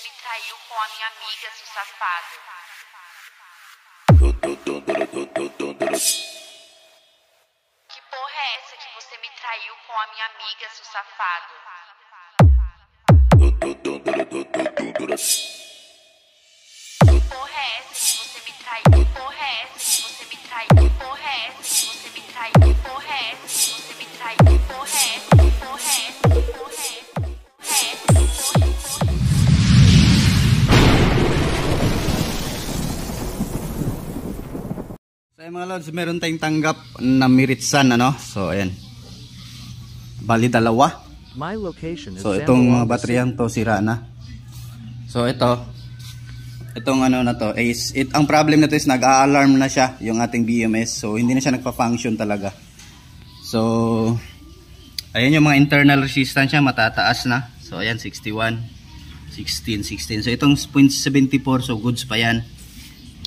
me traiu com a minha amiga, seu safado. Que porra é essa que você me traiu com a minha amiga, seu safado? Que porra é essa que você me traiu? Que porra é essa que você me traiu? Que porra é essa que você me traiu? Que porra é essa que você me traiu? Que porra é essa? Que porra é essa? Que porra é essa? So mga lods, meron tayong tanggap na Miritsan, ano? So ayan, bali dalawa. My location is So itong mga bateryan to sira na. So itong ano na to is ang problem na to is nag-a-alarm na siya yung ating BMS. So hindi na siya nagpa-function talaga. So ayan yung mga internal resistance niya, matataas na. So ayan, 61, 16, 16. So itong 0.74, so goods pa yan.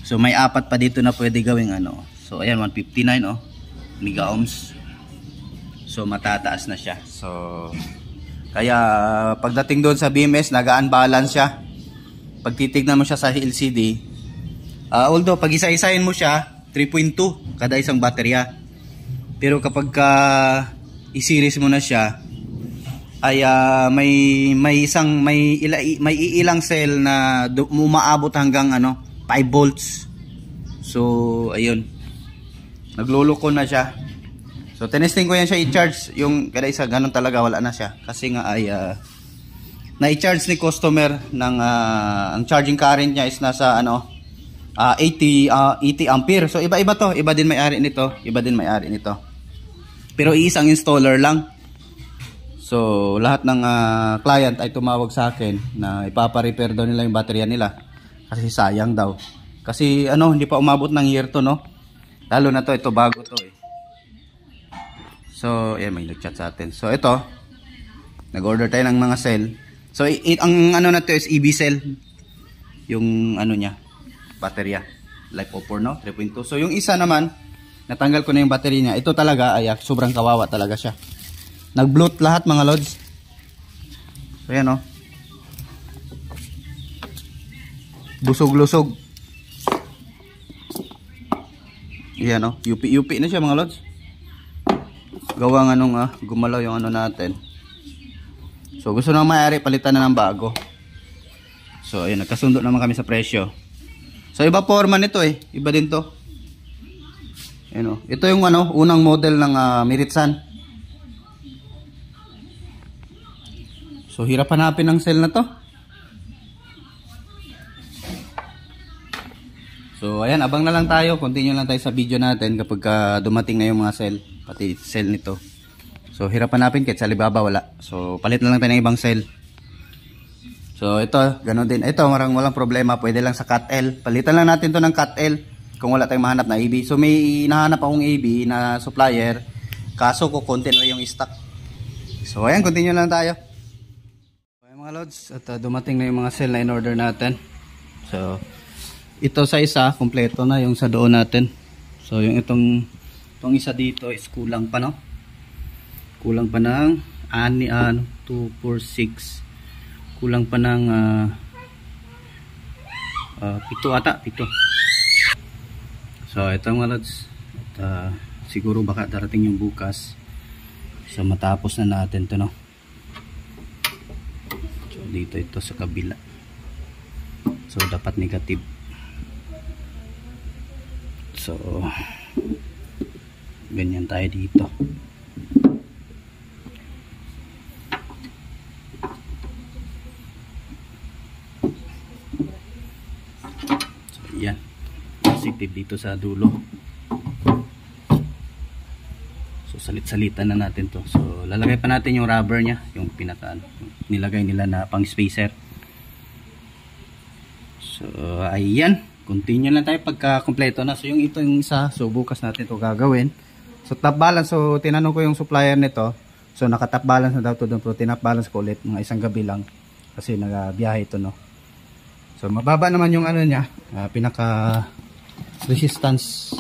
So may apat pa dito na pwede gawing ano. So ayan, 159 mega ohms. So matataas na siya. So kaya pagdating doon sa BMS, nag-unbalance siya. Pag titignan mo siya sa LCD, although pag isa-isahin mo siya 3.2 kada isang baterya. Pero kapag i-series mo na siya, ay may iilang cell na umaabot hanggang 5 volts. So ayun, nagluloko na siya. So tinesting ko yan siya i-charge. Yung kada isa ganun talaga, wala na siya. Kasi nga ay na-i-charge ni customer ng ang charging current niya is nasa 80 ampere. So iba-iba to, iba din may-ari nito, iba din may-ari nito. Pero iisang installer lang. So lahat ng client ay tumawag sa akin na ipapa-repair daw nila yung baterya nila. Kasi sayang daw. Kasi hindi pa umabot ng year to, no? Lalo na to, ito bago to eh. So, ayan, may nag-chat sa atin. So, ito, nag-order tayo ng mga cell. So, ang na to is EV cell. Yung niya, baterya. Life of 4, no? 3.2. So, yung isa naman, natanggal ko na yung battery niya. Ito talaga, ay sobrang kawawa talaga siya. Nag-bloat lahat, mga lods. So, ayan, no? Busog-lusog. Yan UP na siya, mga lods. Gawa nga gumalaw yung natin. So gusto na may-ari palitan na ng bago. So ayun, nagkasundo naman kami sa presyo. So iba forma nito eh, iba din to. Ayun ito yung unang model ng Miritsan. So hirap hanapin ng cell na to. So ayan, abang na lang tayo, continue lang tayo sa video natin kapag dumating na yung mga cell, pati cell nito. So hirap hanapin kahit sa Alibaba wala. So palit na lang tayo ng ibang cell. So ito, ganoon din. Ito walang problema, pwede lang sa Cat-L. Palitan lang natin to ng Cat-L kung wala tayong mahanap na AB. So may hinahanap akong AB na supplier, kaso ko konti na yung stock. So ayan, continue lang tayo. So ayan mga lods, at dumating na yung mga cell na in order natin. So ito sa isa, kompleto na yung sa doon natin. So yung itong isa dito is kulang pa, no? Kulang pa ng 2, 4, 6. Kulang pa ng 7 ata, 7. So ito mga lods. At, siguro baka darating yung bukas. So matapos na natin to, no? So dito ito sa kabila. So dapat negative. So ganyan tayo dito. So yan, positive dito sa dulo. So salit-salitan na natin to. So lalagay pa natin yung rubber nya, yung pinaka nilagay nila na pang spacer. So ayan, continue lang tayo pagka kompleto na. So yung isa, so bukas natin to gagawin. So top balance, so tinanong ko yung supplier nito. So naka top balance na daw to doon, pero tinap balance ko ulit mga isang gabi lang kasi nagabiyahe ito, no. So mababa naman yung niya, pinaka resistance,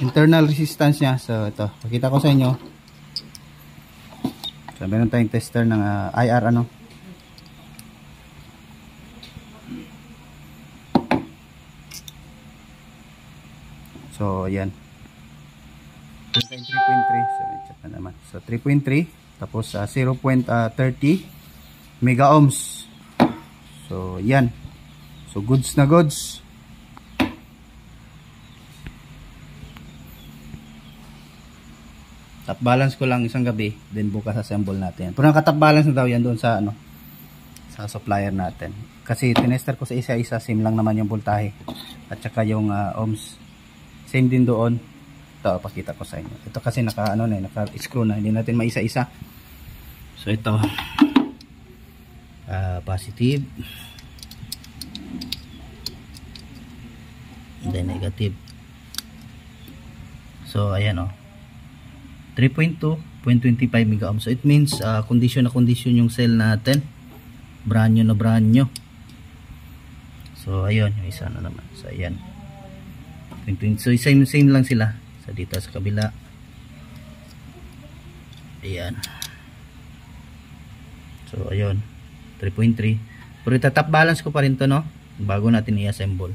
internal resistance niya. So ito, pakita ko sa inyo. So meron tayong tester ng IR So ayan. 3.3. So check na naman. So 3.3 tapos 0.30 mega ohms. So yan. So goods na goods. Top balance ko lang isang gabi, then bukas assemble natin. Pero nakatop balance na daw yan doon sa ano, sa supplier natin. Kasi tinester ko sa isa-isa, same lang naman yung voltahe at saka yung ohms. Same din doon. Ito, pakita ko sa inyo. Ito kasi naka-screw na, hindi natin maisa-isa. So ito positive, then negative. So ayan 3.2, 0.25 mega ohms. So it means condition na condition yung cell natin. Brand new na brand new. So ayun, yung isa na naman. So ayan. So same lang sila. So dito sa kabila. Ayan. So ayun, 3.3. Pero itatap balance ko pa rin to, no, bago natin i-assemble.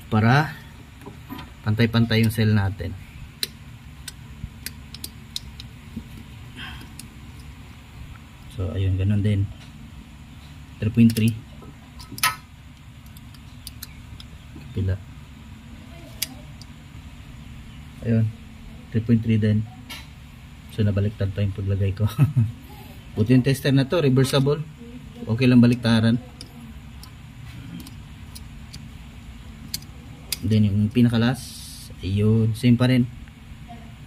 Para pantay-pantay yung cell natin. So ayun, ganun din. 3.3. Kapila. Ayun, 3.3 din. So nabaliktad pa yung paglagay ko. Buti yung tester na to, reversible. Okay lang baliktaran. Then yung pinakalas, ayun, same pa rin.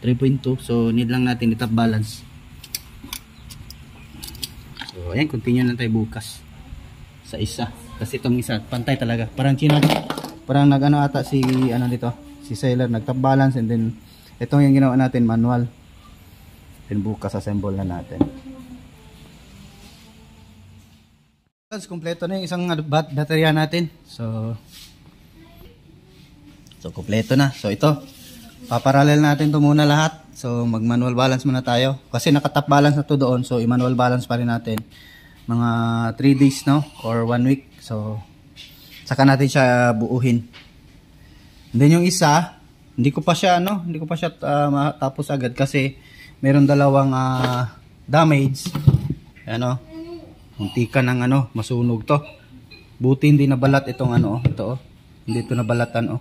3.2. So need lang natin i-top balance. So ayan, continue lang tayo bukas sa isa. Kasi itong isa, pantay talaga. Parang nag-ano ata si dito, si seller, nag-top balance, and then itong yung ginawa natin manual. Then bukas assemble na natin. Kompleto na yung isang baterya natin. So kompleto na. So ito, paparallel natin to muna lahat. So mag manual balance muna tayo. Kasi naka-top balance na to doon. So i-manual balance pa rin natin. Mga 3 days, no? Or 1 week. So saka natin siya buuhin. And then yung isa, hindi ko pa siya matapos agad kasi meron dalawang damage. Ano? Muntikan ng masunog to. Buti hindi nabalat itong ito. Hindi ito nabalatan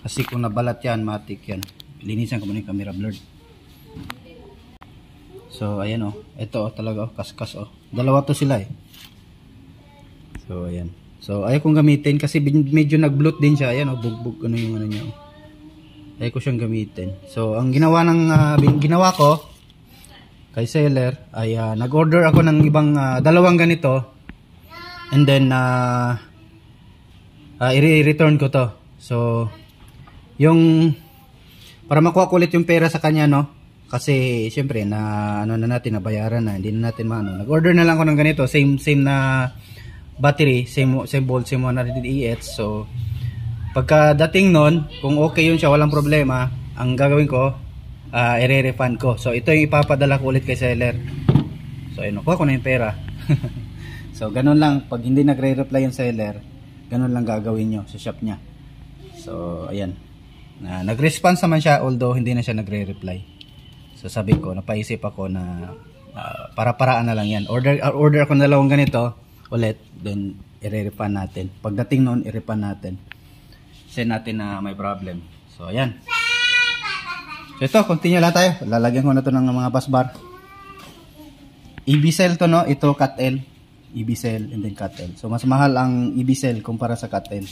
Kasi kung nabalat yan, matik yan. Linisan ko muna yung camera blurred. So ayan ito talaga kaskas Dalawa to sila So ayan. So ayaw kong gamitin kasi medyo nag-bloat din siya. Ayan bugbog yung niya. Ayaw ko siyang gamitin. So ang ginawa ko kay seller ay nag-order ako ng ibang dalawang ganito, and then i-return ko to. So yung para makuha ko ulit yung pera sa kanya, no, kasi syempre na nabayaran na, hindi na natin nag-order na lang ako ng ganito, same na battery, same volt, same 100Ah. So pagkadating nun, kung okay yun siya, walang problema, ang gagawin ko, i-refund ko. So ito yung ipapadala ko ulit kay seller. So ayun, nakuha ko na yung pera. So ganun lang, pag hindi nagre-reply yung seller, ganun lang gagawin nyo sa shop nya. So ayan, nag-response naman siya, although hindi na siya nagre-reply. So sabi ko, napaisip ako na para-paraan na lang yan. Order ako ng dalawang ganito ulit, then i-refund natin. Pagdating noon, i-refund natin. Send natin na may problem. So ayan. So ito, continue lang tayo. Lalagyan ko na to ng mga bus bar. EB cell to, no? Ito cut L. EB cell and then cut L. So mas mahal ang EB cell kumpara sa cut L.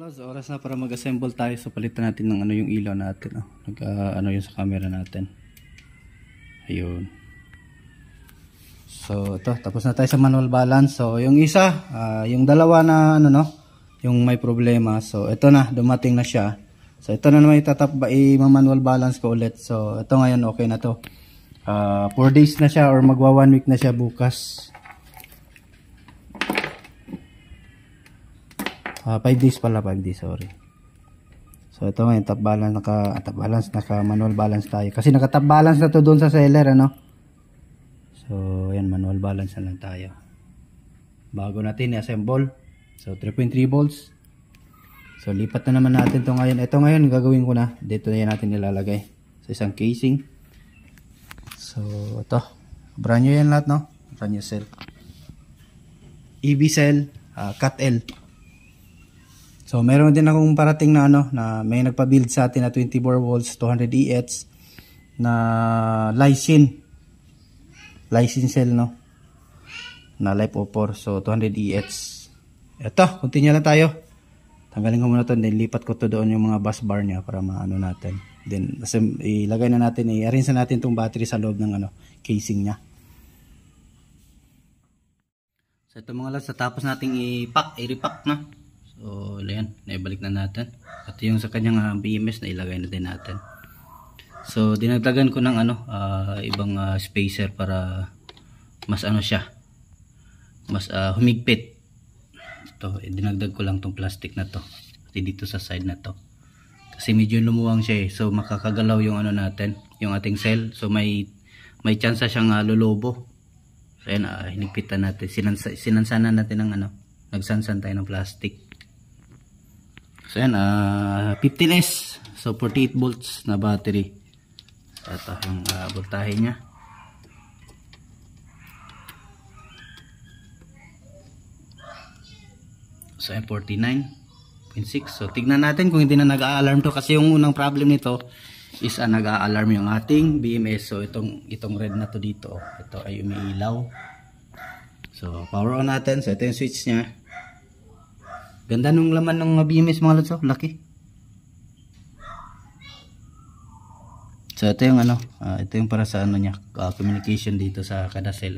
So, oras na para mag-assemble tayo. So palitan natin ng yung ilaw natin. Yung sa camera natin. Ayun. So ito, tapos na tayo sa manual balance. So yung isa, yung dalawa na yung may problema. So ito na, dumating na siya. So ito na naman i-manual balance ko ulit. So ito ngayon, okay na to. 4 days na siya or magwa 1 week na siya bukas. 5 days pala, 5 days, sorry. So ito ngayon, top balance, naka manual balance tayo. Kasi naka top balance na to doon sa seller, So ayan, manual balance na lang tayo. Bago natin i-assemble. So 3.3 volts. So lipat na naman natin to ngayon. Ito ngayon gagawin ko na. Dito na yan natin nilalagay sa isang casing. So ito. Brand new yan lahat, no? Brand new cell. EV cell, cut L. So meron din akong parating na na may nagpa-build sa atin na 24 volts 200 EH na lysine cell, no? Na LiFeO4. So 200 EH. Ito, continue lang tayo. Tanggalin ko muna to, then lipat ko to doon yung mga bus bar niya para maano natin. Then ilagay na natin, i-arrange na natin tong battery sa loob ng casing niya. So ito mga lads, tapos nating i-repack na. So ayan, naibalik na natin. At yung sa kanyang BMS na ilagay na din natin. So dinagdagan ko ng ibang spacer para mas siya, mas humigpit. Ito, dinagdag ko lang tong plastic na to. Pati dito sa side na to. Kasi medyo lumuwang siya eh. So makakagalaw yung natin, yung ating cell. So may chance siyang lulubo. So ayan, hinigpitan natin. Sinansanan natin ng nagsansan tayo ng plastic. So ayan, 15S. So 48 volts na battery. So ito yung voltahe niya. So 49.6. So tignan natin kung hindi na nag-a-alarm to, kasi yung unang problem nito is nag-a-alarm yung ating BMS. So itong red na to dito, ito ay umiilaw. So power on natin. So ito yung switch niya. Ganda nung laman ng BMS mga lods, laki. So ito yung ito yung para sa niya, communication dito sa kada cell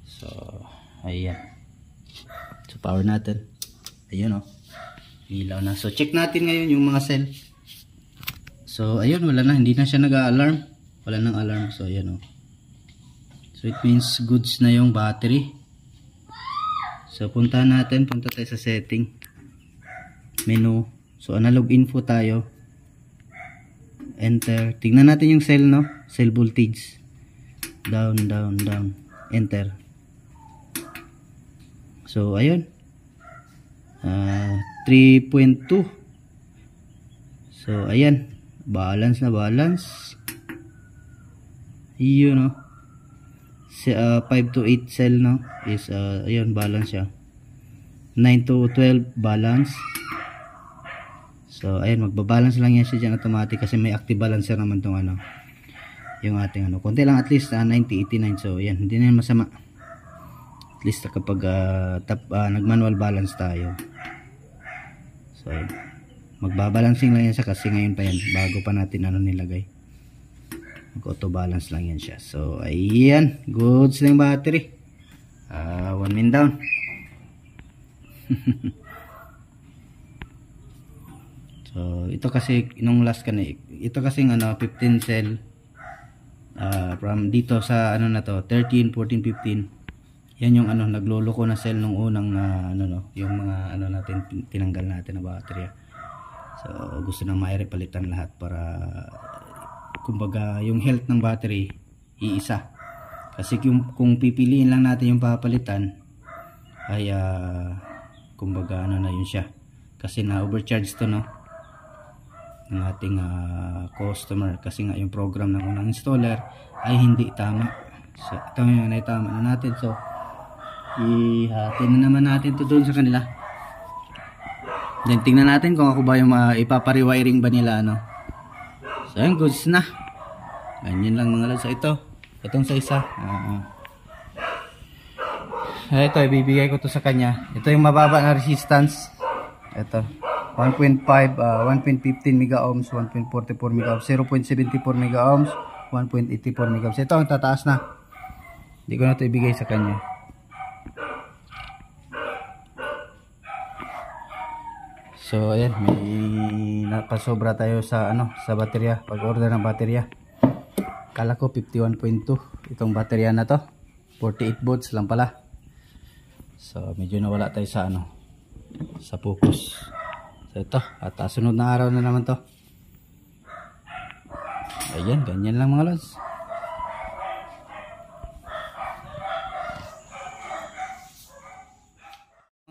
So ayan. So power natin. Ayun ilaw na. So check natin ngayon yung mga cell. So ayun, wala na, hindi na siya nag-a-alarm. Wala nang alarm. So ayan So it means goods na yung battery. So punta tayo sa setting. Menu. So analog info tayo. Enter. Tingnan natin yung cell, cell voltage. Down. Enter. So ayun, 3.2. So ayan, balance na balance. Yun 5 to 8 cell is ayun, balance siya. 9 to 12 balance. So ayun, magbabalance lang yan siya dyan automatic kasi may active balancer naman tong yung ating konti lang, at least 90, 89. So ayan, hindi na masama. At least kapag nag-manual balance tayo. So magbabalancing lang yan siya kasi ngayon pa yan, bago pa natin nilagay. Mag-auto balance lang yan siya. So ayan, goods na yung battery. 1 min down. So ito kasi nung last ito kasi 15 cell from dito sa na to 13, 14, 15. Yan yung nagloloko na cell nung unang yung mga natin tinanggal natin na battery. So gusto nang mairepalitan lahat para kumbaga yung health ng battery iisa. Kasi kung pipiliin lang natin yung papalitan ay kumbaga na yun siya. Kasi na overcharge to ng ating customer, kasi nga yung program ng unang installer ay hindi tama. So ito yung naitama na natin. So ihatin na naman natin to doon sa kanila. Then tingnan natin kung ako ba yung ipapa-rewiring ba nila So ayun, goods na. Ganyan lang mga lads. So itong sa isa ito ibibigay ko to sa kanya. Ito yung mababa na resistance. Ito 1.5 1.15 mega ohms, 1.44 mega ohms, 0.74 mega ohms, 1.84 mega ohms. Ito ang tataas na. Hindi ko na ito ibigay sa kanya. So ayan, may napasobra tayo sa sa baterya, pag-order ng baterya. Kala ko 51.2 itong baterya na to. 48 volts lang pala. So medyo nawala tayo sa sa focus. So ito, at sunod na araw na naman to. Ayan, ganyan lang mga lods.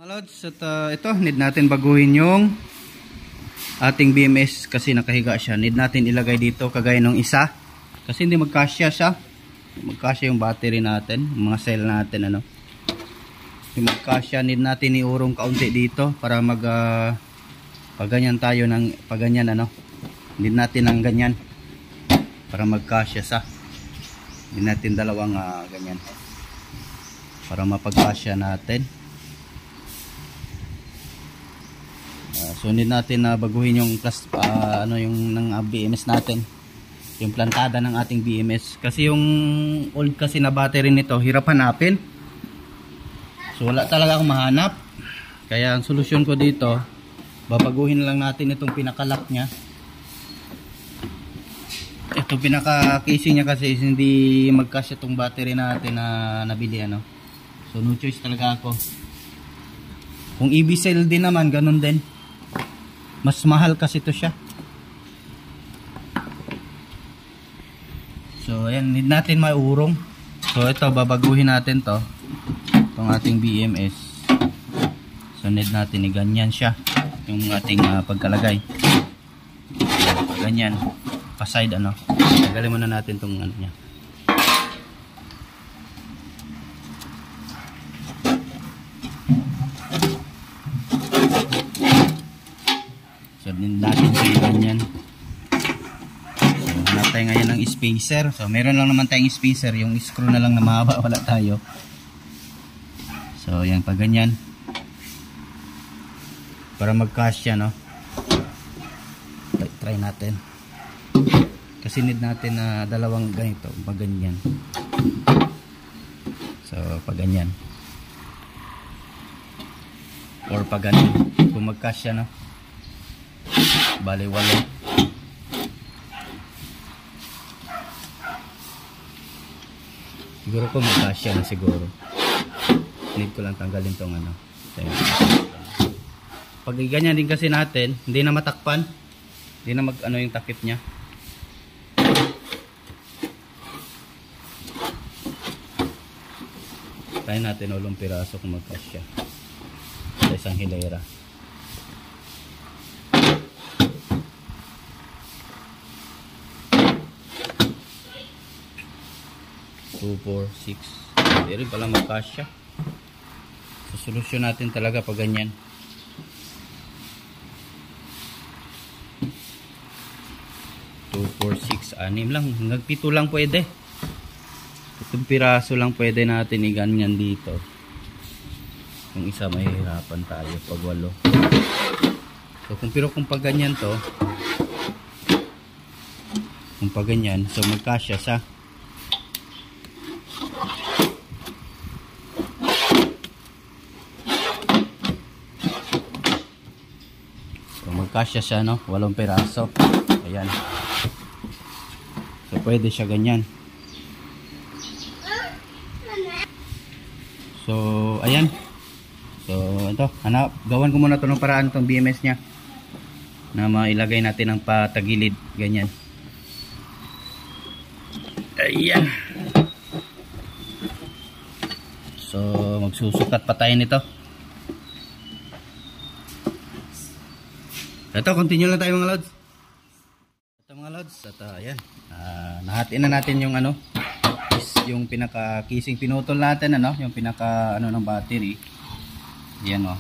Mga lods, lods, at ito, need natin baguhin yung ating BMS kasi nakahiga siya. Need natin ilagay dito kagaya ng isa kasi hindi magkasya siya. Magkasya yung battery natin, mga cell natin ano. Hindi magkasya, need natin iurong kaunti dito para paganyan tayo ng paganyan ano. Need natin ng ganyan para magkasya sa. Need natin dalawang ganyan para mapagkasya natin. So need natin na baguhin yung yung ng BMS natin, yung plantada ng ating BMS kasi yung old kasi na battery nito hirap hanapin. So wala talaga akong mahanap, kaya ang solusyon ko dito, babaguhin lang natin itong pinaka-lock nya, itong pinaka-casing nya kasi hindi magkasya itong battery natin na nabili ano. So no choice talaga ako. Kung EV cell din naman ganun din, mas mahal kasi ito siya. So ayan, need natin maiurong. So ito, babaguhin natin to, itong ating BMS. So need natin ganyan siya yung ating pagkalagay. Ganyan pa-side ano. Tagalin muna natin itong ano nya. So din natin siya ganyan. So hanap tayo ngayon ng spacer. So meron lang naman tayong spacer, yung screw na lang na mahaba, wala tayo. So yan pa ganyan para magkasya no. Try natin kasi need natin na dalawang ganito pag ganyan. So pag ganyan or pag ganyan kung magkasya no, bali walo. Siguro kung magkasya na siguro, need ko lang tanggalin tong ano. Pag ganyan din kasi natin, hindi na matakpan, hindi na mag ano yung takip nya. Tayo natin ulong piraso kung magkasya sa isang hilera. 2, 4, 6. Hindi rin pala magkasya. So solusyon natin talaga pag ganyan. 2, 4, 6, 6 lang. Hanggang 7 lang pwede. 7 piraso lang pwede natin iganyan dito. Kung isa mahihirapan tayo pag 8. So kung pag ganyan to, kung pag ganyan, so magkasya sa. Kasya siya no, 8 piraso. Ayan. So pwede siya ganyan. So ayan. So ito, gawan ko muna to ng paraan tong BMS nya na mailagay natin ang patagilid ganyan. Ayan. So magsusukat pa tayo nito. Ito, continue lang tayo mga lods. Ito mga lods, at ayan, nahatiin na natin yung ano, yung pinaka-casing pinutol natin, ano, yung pinaka ano ng battery. Ayan o,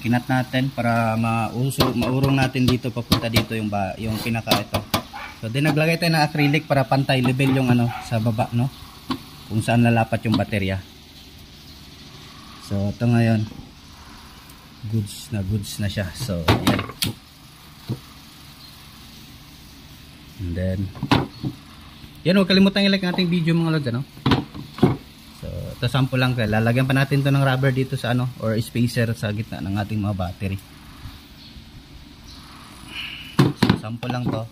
kinat natin para maurong natin dito, papunta dito yung pinaka ito. So din naglagay tayo ng acrylic para pantay level yung ano sa baba, no, kung saan lalapat yung baterya. So ito ngayon, goods na siya. So ayan. And then yan, huwag kalimutan i-like nating video mga lods ano. So ito sample lang, lalagyan pa natin to ng rubber dito sa ano, or spacer sa gitna ng ating mga battery. So sample lang to,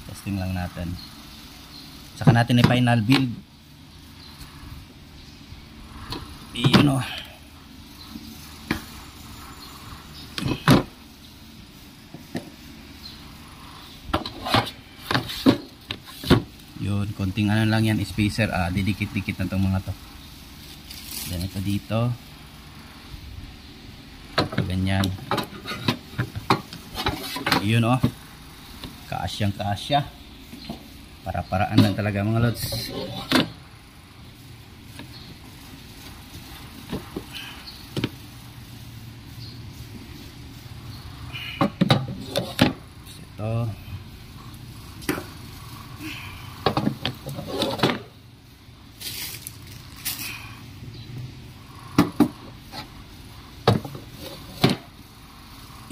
testing lang natin, saka natin i-final build. Yun o. Yun, konting ano lang yan, spacer, didikit-dikit na itong mga to. Then ito dito. ganyan. Yun oh. Kasyang kasya. Para-paraan lang talaga mga lods. Ito.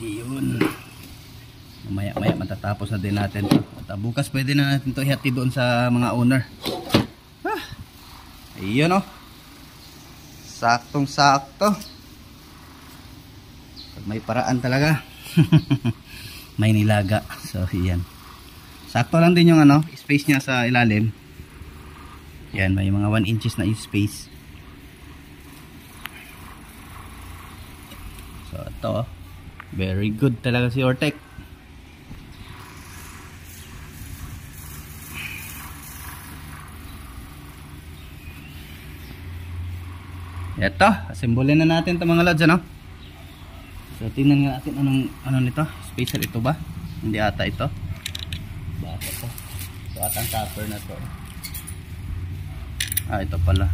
Iyon. Maya matatapos na din natin to. At bukas pwede na natin to ihati doon sa mga owner. Iyon oh. Saktong sakto. Pag may paraan talaga. May nilaga. So iyan. Sakto lang din yung ano, space niya sa ilalim. Yan, may mga 1 inches na space. So ito oh. Very good talaga si Ortec. Ito, assemble na natin ito mga lods, ano? So tingnan nga natin ano nito, spacer ito ba? Hindi ata ito. Baka ito. Ito atang copper na to. Ito pala.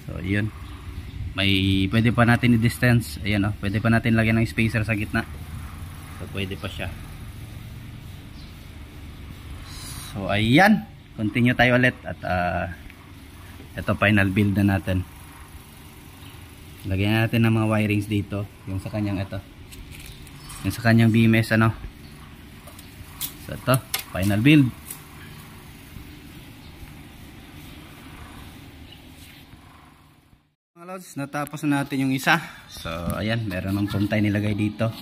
So yun. May pwede pa natin i-distance. Ayan oh, pwede pa natin lagyan ng spacer sa gitna. So pwede pa siya. So ayan, continue tayo ulit at ito final build na natin. Lagyan natin ng mga wirings dito, yung sa kanyang ito. Yung sa kanyang BMS ano. So ito, final build. Natapos na natin yung isa. So ayan, meron ng puntay nilagay dito.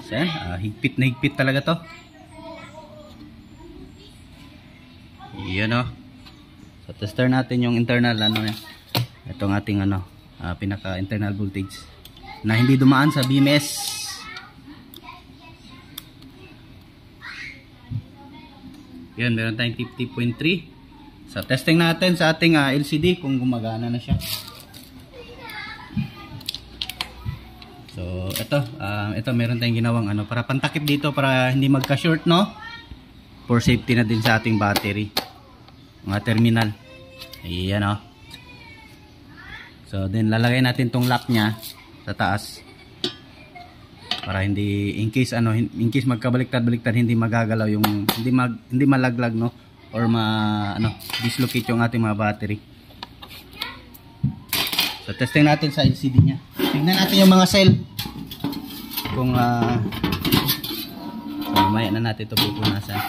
So ayan, higpit na higpit talaga to. Yan o. So tester natin yung internal ano yan. Itong ating ano, pinaka internal voltage na hindi dumaan sa BMS. Yan, meron tayong 50.3. So testing natin sa ating LCD kung gumagana na siya. So ito meron tayong ginawang ano para pantakip dito para hindi magka-short no. For safety na din sa ating battery. Mga terminal. Ayan oh. So then lalagay natin tong lock niya sa taas. Para hindi in case magkabaliktad-baliktad hindi magagalaw yung hindi malaglag no or dislocate yung ating mga battery. So testing natin sa LCD niya. Tingnan natin yung mga cell. Kung so, mamaya na natin ito pupunasan.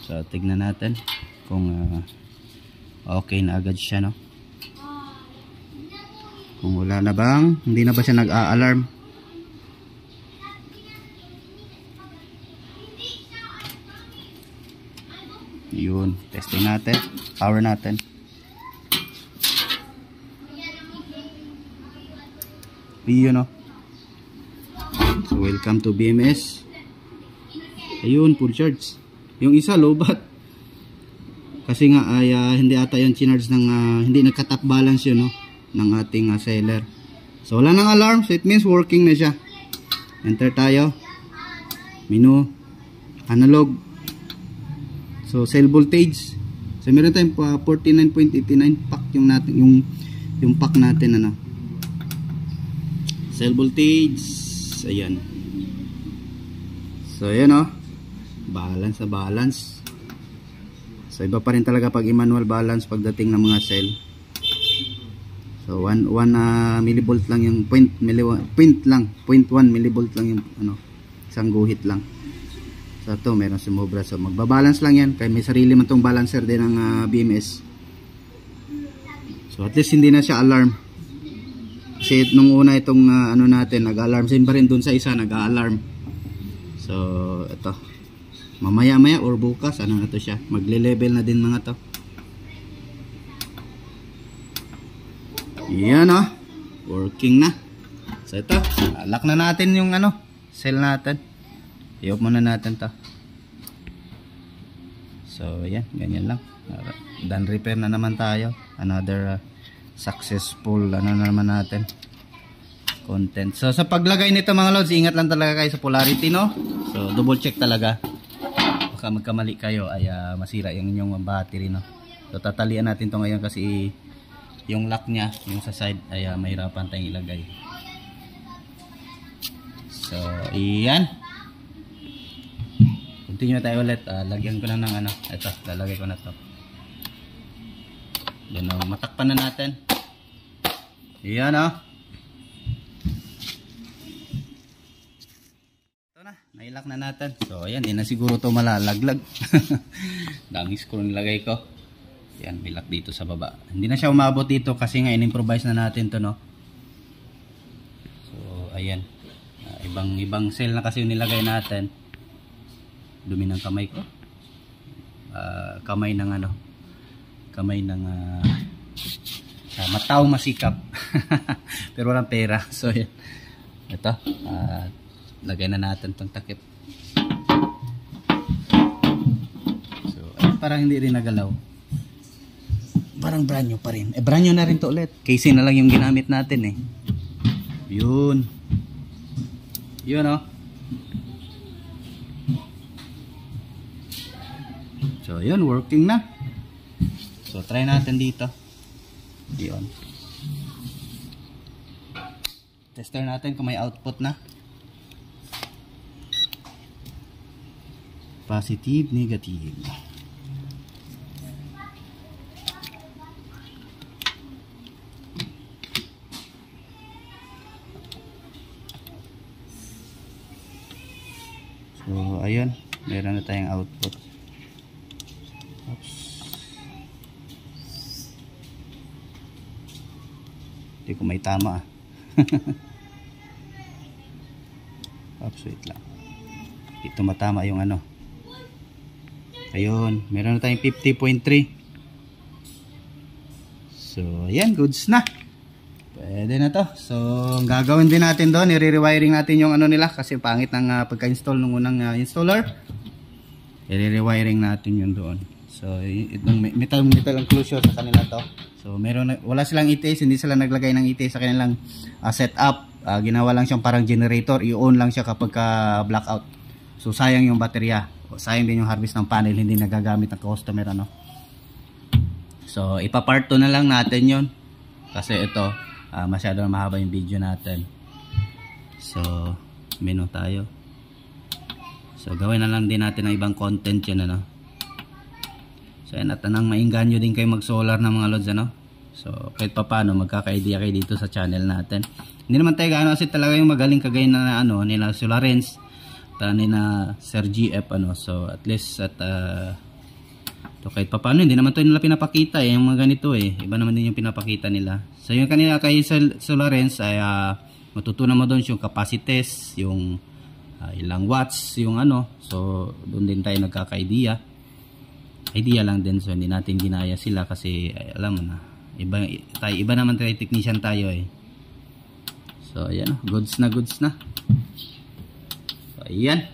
So tignan natin kung okay na agad siya no. Kung wala na bang, hindi na ba siya nag-a-alarm? Yun, testing natin, power natin. Yun no. So welcome to BMS. Ayun, full charge. Yung isa lobat. Kasi nga ay hindi ata yung chinarge ng hindi nagka-top balance yun no ng ating seller. So wala nang alarm, so it means working na siya. Enter tayo. Menu, analog. So cell voltage. So meron tayong 49.89 pack yung pack natin ano. Cell voltage. Ayan. So ayan oh. Balance sa balance. So iba pa rin talaga pag i-manual balance pagdating ng mga cell. So 1 millivolt lang yung 0.1 millivolt lang yung ano, isang guhit lang. So ito meron sumobra. So magbabalance lang yan kaya may sarili man tong balancer din ng BMS. So at least hindi na siya alarm. Kasi nung una itong ano natin nag-alarm, same pa rin dun sa isa nag-alarm. So ito mamaya or bukas ano na to siya, magle-level na din mga to. Yan oh, working na. So ito, lock na natin yung ano, cell natin. I-off muna natin to. So yan, ganyan lang. done repair na naman tayo. Another successful ano na naman natin content. So sa paglagay nito mga lods, ingat lang talaga kayo sa polarity, no? So double check talaga, baka magkamali kayo ay masira yung inyong battery, no? So tatalian natin to ngayon kasi yung lock nya, yung sa side ay mahirapan tayong ilagay. So iyan, continue tayo ulit. Lagyan ko na ng ano, ito lalagay ko na to. Yan o, matakpan na natin. Yan o. Ito na, nailak na natin. So ayan, hindi na siguro ito malalaglag. Daming screw nilagay ko. Yan, may lock dito sa baba. Hindi na siya umabot dito kasi nga in-improvise na natin to, no. So ayan, ibang cell na kasi yung nilagay natin. Dumi ng kamay ko. Kamay ng ano, kamay ng matao masikap. Pero walang pera. So yan, ito lagay na natin tong takip. So parang hindi rin nagalaw, parang brand new pa rin. Brand new na rin to ulit, casing na lang yung ginamit natin yun oh. So yun, working na. So try natin dito. Yun. Tester natin kung may output na. Positive, negative. So ayun, meron na tayong output. Oops. Hindi ko may tama. Oops, wait lang. Dito matama yung ano. Ayun, meron na tayong 50.3. So, ayan, goods na. Pwede na to. So, ang gagawin din natin doon, i-rewiring natin yung ano nila kasi pangit ng pagka-install ng unang installer. I-rewiring natin yun doon. So, itong metal enclosure sa kanila to. So, wala silang ETS, hindi sila naglagay ng ETS sa kanilang setup. Ginawa lang siyang parang generator, i-on lang siya kapag blackout. So, sayang yung baterya. Sayang din yung harvest ng panel, hindi nagagamit ng customer, ano. So, ipa-part 2 na lang natin yon kasi ito, masyado na mahaba yung video natin. So, menu tayo. So, gawin na lang din natin ng ibang content yan, ano. So, yan, at nang mainganyo din kayo mag-solar ng mga lods, ano. So, kahit pa paano, magkaka-idea kayo dito sa channel natin. Hindi naman tayo gaano kasi talaga yung magaling kagaya na, ano, nila Solarens, nila Sir GF, ano. So, at least, at, so, kahit pa paano, hindi naman to nila pinapakita, yung mga ganito, Iba naman din yung pinapakita nila. So, yung kanila kay Solarens, ay, matutunan mo doon yung capacities, yung, ilang watts, yung ano. So, doon din tayo nagkaka-idea. Idea lang din, so hindi natin ginaya sila kasi alam mo na, iba naman tayo, technician tayo So ayan, goods na. So ayan.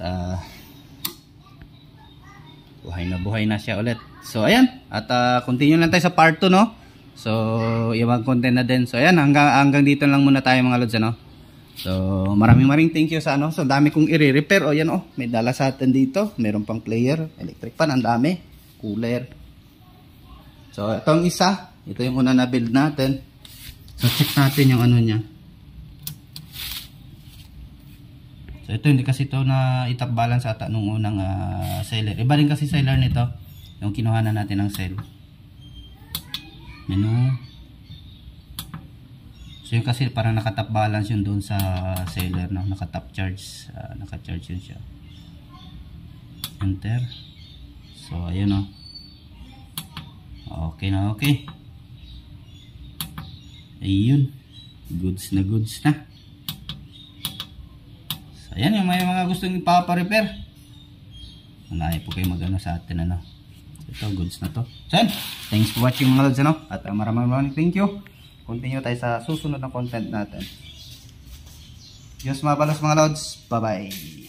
At buhay na siya ulit. So ayan, at continue lang tayo sa part 2, no. So ibang content na din. So ayan, hanggang dito lang muna tayo mga lods, ano. So, maraming thank you sa ano. So, dami kong i-repair. O, yan may dala sa atin dito. Meron pang player, electric fan, ang dami. Cooler. So, itong isa. Ito yung una na build natin. So, check natin yung ano niya. So, ito hindi kasi ito na itap balance ata nung unang seller. Iba rin kasi seller nito. Yung kinuhanan natin ng cell. Menu. So yun kasi parang nakatap balance yun doon sa seller, no? Nakatap charge, naka-charge yun siya. Enter. So ayun, no? Okay na, okay. Ayun. Goods na. So ayan, yung may mga gustong ipapa-repair. Malaya po kayo magano sa atin, ano? Ito, goods na to. So yan. Thanks for watching mga lods, ano? At maraming thank you. Continue tayo sa susunod na content natin. Diyos mabalos mga lods. Bye-bye.